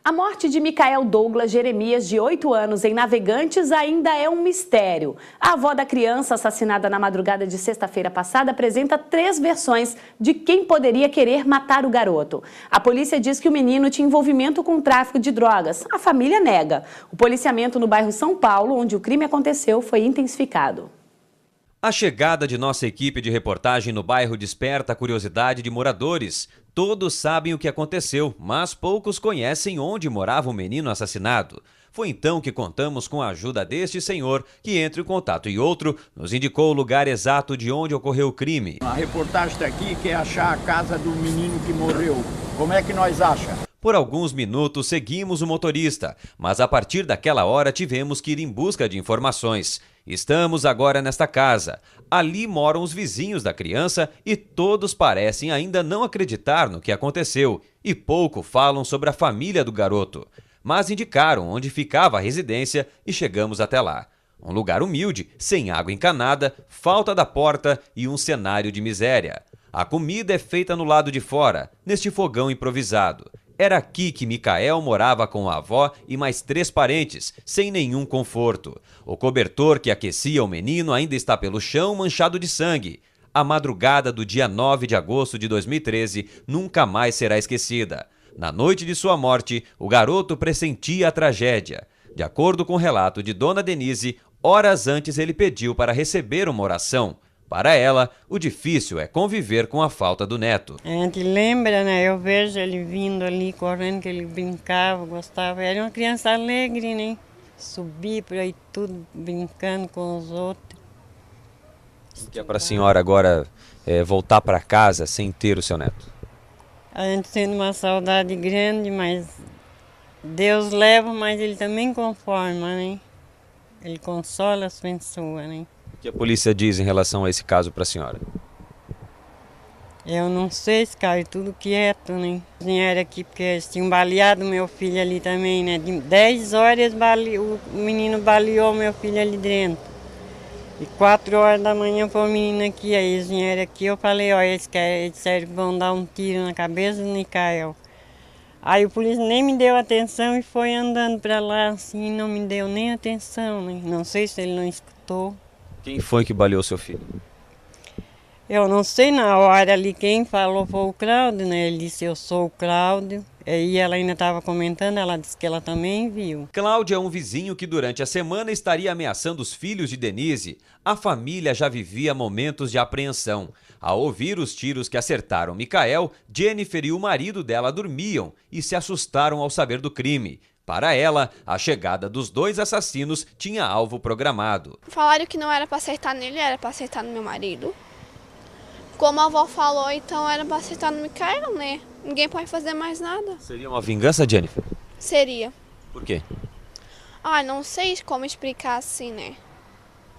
A morte de Micael Douglas Jeremias, de 8 anos, em Navegantes, ainda é um mistério. A avó da criança, assassinada na madrugada de sexta-feira passada, apresenta 3 versões de quem poderia querer matar o garoto. A polícia diz que o menino tinha envolvimento com o tráfico de drogas. A família nega. O policiamento no bairro São Paulo, onde o crime aconteceu, foi intensificado. A chegada de nossa equipe de reportagem no bairro desperta a curiosidade de moradores. Todos sabem o que aconteceu, mas poucos conhecem onde morava o menino assassinado. Foi então que contamos com a ajuda deste senhor, que entre um contato e outro, nos indicou o lugar exato de onde ocorreu o crime. A reportagem está aqui, quer achar a casa do menino que morreu. Como é que nós achamos? Por alguns minutos seguimos o motorista, mas a partir daquela hora tivemos que ir em busca de informações. Estamos agora nesta casa. Ali moram os vizinhos da criança e todos parecem ainda não acreditar no que aconteceu e pouco falam sobre a família do garoto. Mas indicaram onde ficava a residência e chegamos até lá. Um lugar humilde, sem água encanada, falta da porta e um cenário de miséria. A comida é feita no lado de fora, neste fogão improvisado. Era aqui que Micael morava com a avó e mais 3 parentes, sem nenhum conforto. O cobertor que aquecia o menino ainda está pelo chão, manchado de sangue. A madrugada do dia 9 de agosto de 2013 nunca mais será esquecida. Na noite de sua morte, o garoto pressentia a tragédia. De acordo com o relato de Dona Denise, horas antes ele pediu para receber uma oração. Para ela, o difícil é conviver com a falta do neto. A gente lembra, né? Eu vejo ele vindo ali, correndo, que ele brincava, gostava. Era uma criança alegre, né? Subia por aí tudo, brincando com os outros. O que é para a senhora agora voltar para casa sem ter o seu neto? A gente sente uma saudade grande, mas Deus leva, mas Ele também conforma, né? Ele consola as pessoas, né? O que a polícia diz em relação a esse caso para a senhora? Eu não sei, esse cara, tudo quieto, né? Vieram aqui porque eles tinham baleado meu filho ali também, né? De 10 horas o menino baleou meu filho ali dentro. E 4 horas da manhã foi o menino aqui, aí eles vieram aqui, eu falei, ó, eles disseram que vão dar um tiro na cabeça do Micael. Aí o polícia nem me deu atenção e foi andando para lá assim, não me deu nem atenção, né? Não sei se ele não escutou. Quem foi que baleou seu filho? Eu não sei, na hora ali quem falou foi o Cláudio, né? Ele disse, eu sou o Cláudio. E ela ainda estava comentando, ela disse que ela também viu. Cláudio é um vizinho que durante a semana estaria ameaçando os filhos de Denise. A família já vivia momentos de apreensão. Ao ouvir os tiros que acertaram Micael, Jennifer e o marido dela dormiam e se assustaram ao saber do crime. Para ela, a chegada dos 2 assassinos tinha alvo programado. Falaram que não era para acertar nele, era para acertar no meu marido. Como a avó falou, então era para acertar no Micael, né? Ninguém pode fazer mais nada. Seria uma vingança, Jennifer? Seria. Por quê? Não sei como explicar assim, né?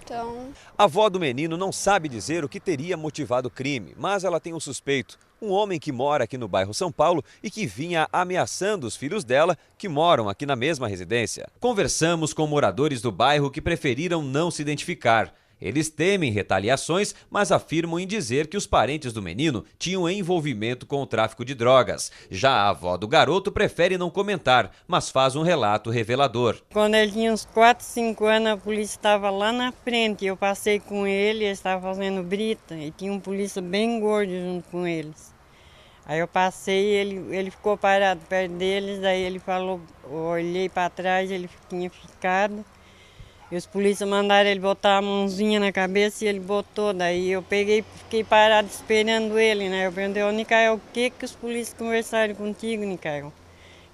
Então... A avó do menino não sabe dizer o que teria motivado o crime, mas ela tem um suspeito. Um homem que mora aqui no bairro São Paulo e que vinha ameaçando os filhos dela, que moram aqui na mesma residência. Conversamos com moradores do bairro que preferiram não se identificar. Eles temem retaliações, mas afirmam em dizer que os parentes do menino tinham envolvimento com o tráfico de drogas. Já a avó do garoto prefere não comentar, mas faz um relato revelador. Quando ele tinha uns 4, 5 anos, a polícia estava lá na frente. Eu passei com ele estava fazendo brita e tinha um polícia bem gordo junto com eles. Aí eu passei, ele ficou parado perto deles, daí ele falou, eu olhei para trás, ele tinha ficado. E os polícias mandaram ele botar a mãozinha na cabeça e ele botou. Daí eu fiquei parado esperando ele, né? Eu perguntei, ô Micael, o que os polícias conversaram contigo, Micael?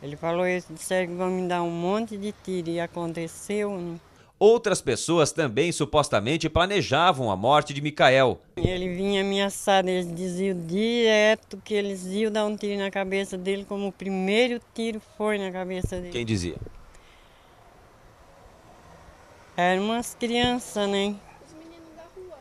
Ele falou, eles disseram que vão me dar um monte de tiro e aconteceu, né? Outras pessoas também supostamente planejavam a morte de Micael. Ele vinha ameaçado, eles diziam direto que eles iam dar um tiro na cabeça dele, como o primeiro tiro foi na cabeça dele. Quem dizia? Eram umas crianças, né? Os meninos da rua.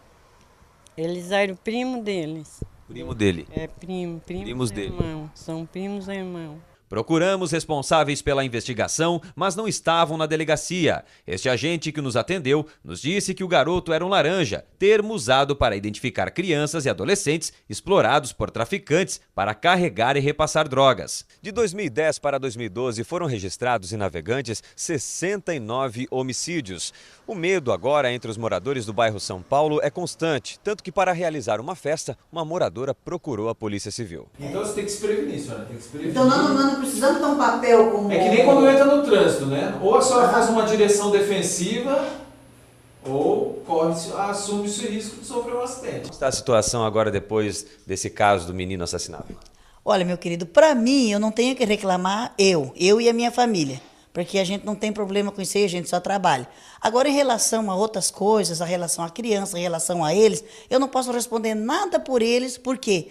Eles eram primo deles. Primo dele? É primos Primos dele. Irmão. São primos e irmãos. Procuramos responsáveis pela investigação, mas não estavam na delegacia. Este agente que nos atendeu nos disse que o garoto era um laranja, termo usado para identificar crianças e adolescentes explorados por traficantes para carregar e repassar drogas. De 2010 para 2012 foram registrados em Navegantes 69 homicídios. O medo agora entre os moradores do bairro São Paulo é constante, tanto que para realizar uma festa, uma moradora procurou a Polícia Civil. Então você tem que se prevenir, senhora, tem que se prevenir. Então nós não precisamos dar um papel como... É que nem quando entra no trânsito, né? Ou a senhora faz uma direção defensiva, ou assume esse risco de sofrer um acidente. Como está a situação agora depois desse caso do menino assassinado? Olha, meu querido, para mim, eu não tenho que reclamar eu e a minha família, porque a gente não tem problema com isso aí, a gente só trabalha. Agora, em relação a outras coisas, a relação à criança, em relação a eles, eu não posso responder nada por eles, porque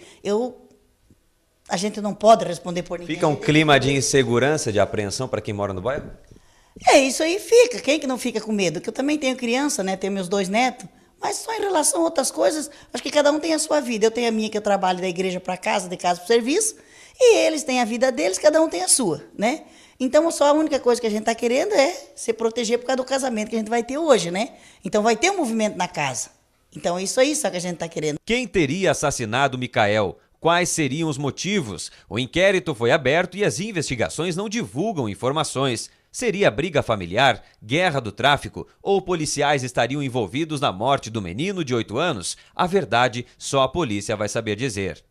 a gente não pode responder por ninguém. Fica um clima de insegurança, de apreensão para quem mora no bairro? É, isso aí fica. Quem que não fica com medo? Que eu também tenho criança, né? Tenho meus 2 netos. Mas só em relação a outras coisas, acho que cada um tem a sua vida. Eu tenho a minha, que eu trabalho da igreja para casa, de casa para o serviço. E eles têm a vida deles, cada um tem a sua, né? Então, só a única coisa que a gente está querendo é se proteger por causa do casamento que a gente vai ter hoje, né? Então, vai ter um movimento na casa. Então, é isso aí só que a gente está querendo. Quem teria assassinado Micael? Quais seriam os motivos? O inquérito foi aberto e as investigações não divulgam informações. Seria briga familiar, guerra do tráfico ou policiais estariam envolvidos na morte do menino de 8 anos? A verdade só a polícia vai saber dizer.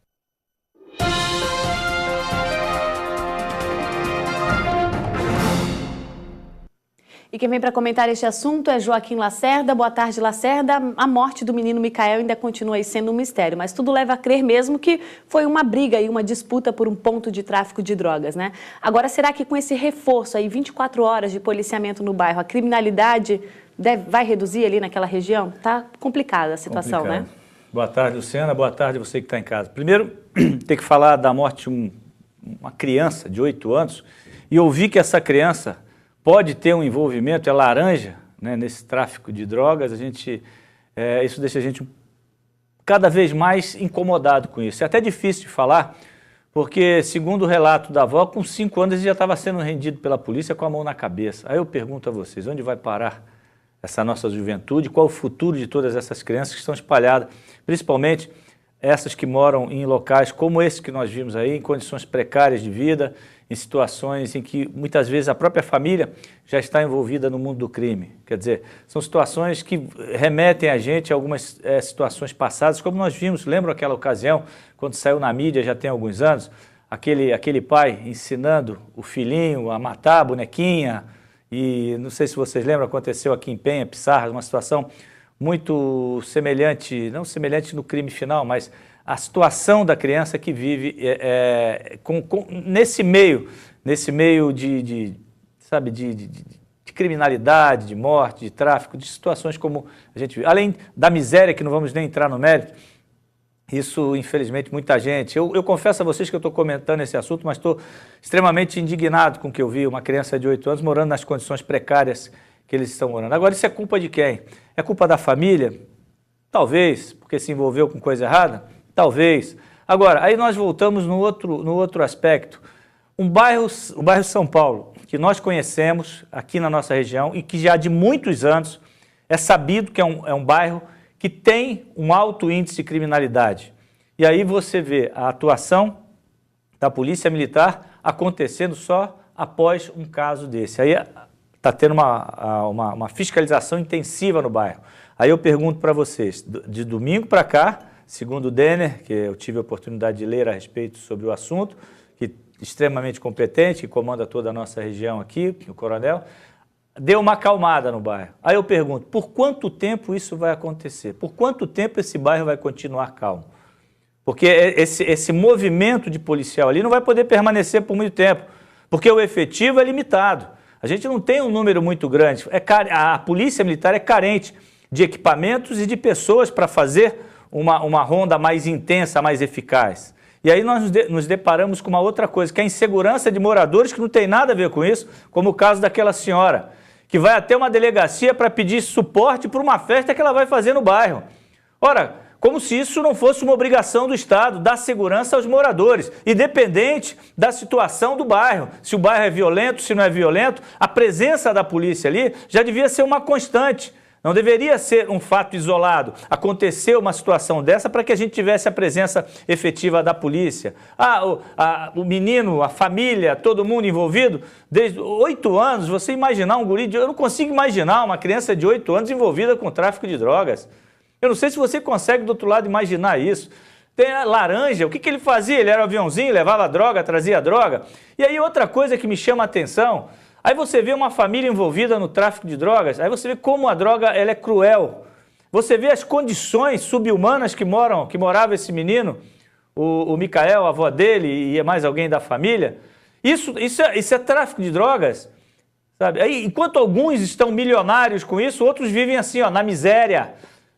E quem vem para comentar este assunto é Joaquim Lacerda. Boa tarde, Lacerda. A morte do menino Micael ainda continua aí sendo um mistério, mas tudo leva a crer mesmo que foi uma briga e uma disputa por um ponto de tráfico de drogas, né? Agora, será que com esse reforço aí, 24 horas de policiamento no bairro, a criminalidade vai reduzir ali naquela região? Tá complicada a situação, né? Boa tarde, Luciana. Boa tarde a você que está em casa. Primeiro, tem que falar da morte de uma criança de 8 anos e ouvir que essa criança pode ter um envolvimento, é laranja, né, nesse tráfico de drogas. Isso deixa a gente cada vez mais incomodado com isso. É até difícil de falar, porque, segundo o relato da avó, com 5 anos ele já estava sendo rendido pela polícia com a mão na cabeça. Aí eu pergunto a vocês, onde vai parar essa nossa juventude? Qual o futuro de todas essas crianças que estão espalhadas, principalmente essas que moram em locais como esse que nós vimos aí, em condições precárias de vida, em situações em que muitas vezes a própria família já está envolvida no mundo do crime. Quer dizer, são situações que remetem a gente a algumas situações passadas, como nós vimos, lembram aquela ocasião, quando saiu na mídia já tem alguns anos, aquele pai ensinando o filhinho a matar a bonequinha, e não sei se vocês lembram, aconteceu aqui em Penha, Pissarras, uma situação muito semelhante, não semelhante no crime final, mas a situação da criança que vive nesse meio de criminalidade, de morte, de tráfico, de situações como a gente vive. Além da miséria, que não vamos nem entrar no mérito, isso, infelizmente, muita gente... Eu confesso a vocês que eu estou comentando esse assunto, mas estou extremamente indignado com o que eu vi, uma criança de 8 anos morando nas condições precárias que eles estão morando. Agora, isso é culpa de quem? É culpa da família? Talvez, porque se envolveu com coisa errada? Talvez. Agora, aí nós voltamos no outro aspecto. O bairro São Paulo, que nós conhecemos aqui na nossa região e que já de muitos anos é sabido que é um bairro que tem um alto índice de criminalidade. E aí você vê a atuação da Polícia Militar acontecendo só após um caso desse. Aí está tendo uma fiscalização intensiva no bairro. Aí eu pergunto para vocês, de domingo para cá, segundo o Denner, que eu tive a oportunidade de ler a respeito sobre o assunto, que extremamente competente, que comanda toda a nossa região aqui, o coronel, deu uma acalmada no bairro. Aí eu pergunto, por quanto tempo isso vai acontecer? Por quanto tempo esse bairro vai continuar calmo? Porque esse movimento de policial ali não vai poder permanecer por muito tempo, porque o efetivo é limitado. A gente não tem um número muito grande. A Polícia Militar é carente de equipamentos e de pessoas para fazer uma ronda mais intensa, mais eficaz. E aí nós nos deparamos com uma outra coisa, que é a insegurança de moradores que não tem nada a ver com isso, como o caso daquela senhora, que vai até uma delegacia para pedir suporte para uma festa que ela vai fazer no bairro. Ora, Como se isso não fosse uma obrigação do Estado, dar segurança aos moradores, independente da situação do bairro. Se o bairro é violento, se não é violento, a presença da polícia ali já devia ser uma constante. Não deveria ser um fato isolado. Aconteceu uma situação dessa para que a gente tivesse a presença efetiva da polícia. O menino, a família, todo mundo envolvido, desde 8 anos, você imaginar um guri eu não consigo imaginar uma criança de 8 anos envolvida com tráfico de drogas. Eu não sei se você consegue do outro lado imaginar isso. Tem a Laranja, o que ele fazia? Ele era um aviãozinho, levava droga, trazia droga. E aí outra coisa que me chama a atenção... Aí você vê uma família envolvida no tráfico de drogas, aí você vê como a droga ela é cruel. Você vê as condições subhumanas que morava esse menino, o Micael, a avó dele e mais alguém da família. Isso é tráfico de drogas, sabe? Aí, enquanto alguns estão milionários com isso, outros vivem assim, ó, na miséria,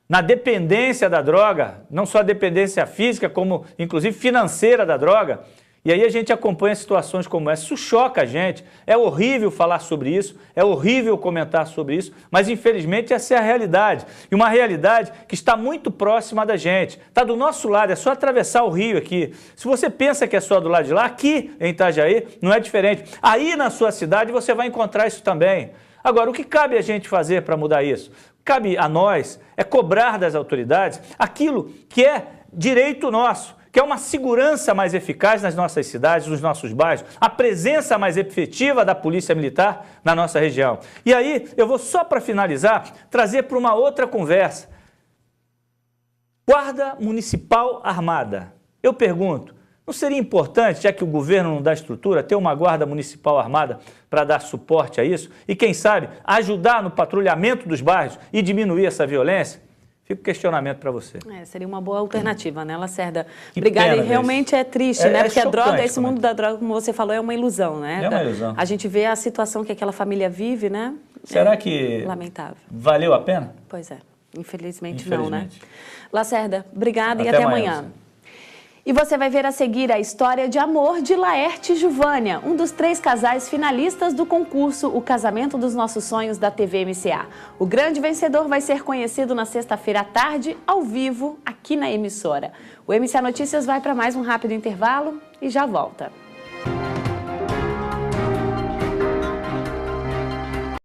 na dependência da droga, não só a dependência física, como inclusive financeira da droga. E aí a gente acompanha situações como essa, isso choca a gente, é horrível falar sobre isso, é horrível comentar sobre isso, mas infelizmente essa é a realidade. E uma realidade que está muito próxima da gente, está do nosso lado, é só atravessar o rio aqui. Se você pensa que é só do lado de lá, aqui em Itajaí não é diferente. Aí na sua cidade você vai encontrar isso também. Agora, o que cabe a gente fazer para mudar isso? Cabe a nós é cobrar das autoridades aquilo que é direito nosso, que é uma segurança mais eficaz nas nossas cidades, nos nossos bairros, a presença mais efetiva da Polícia Militar na nossa região. E aí, eu vou só para finalizar, trazer para uma outra conversa. Guarda Municipal Armada. Eu pergunto, não seria importante, já que o governo não dá estrutura, ter uma Guarda Municipal Armada para dar suporte a isso? E quem sabe, ajudar no patrulhamento dos bairros e diminuir essa violência? Fica o questionamento para você. Seria uma boa alternativa, né, Lacerda? Obrigada. E realmente é triste, né? Porque a droga, esse mundo da droga, como você falou, é uma ilusão, né? É uma ilusão. A gente vê a situação que aquela família vive, né? Será que lamentável. Valeu a pena? Pois é. Infelizmente não, né? Lacerda, obrigada e até amanhã. E você vai ver a seguir a história de amor de Laerte e Juvânia, um dos 3 casais finalistas do concurso O Casamento dos Nossos Sonhos da TV MCA. O grande vencedor vai ser conhecido na sexta-feira à tarde, ao vivo, aqui na emissora. O MCA Notícias vai para mais um rápido intervalo e já volta.